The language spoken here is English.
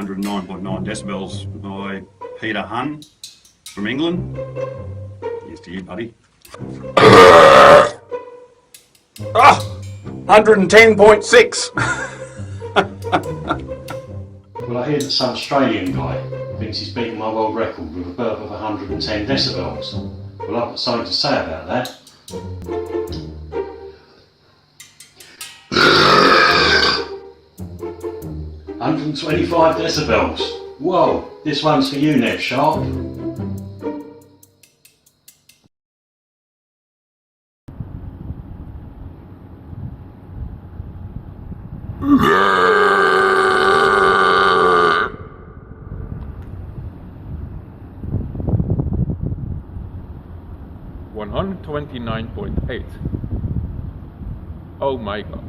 109.9 decibels by Peter Hunn from England. Here's to you, buddy. 110.6. Well, I hear that some Australian guy thinks he's beaten my world record with a burp of 110 decibels. Well, I've got something to say about that. "125 decibels. Whoa, this one's for you, Nev Sharp." $129.8. Oh my god.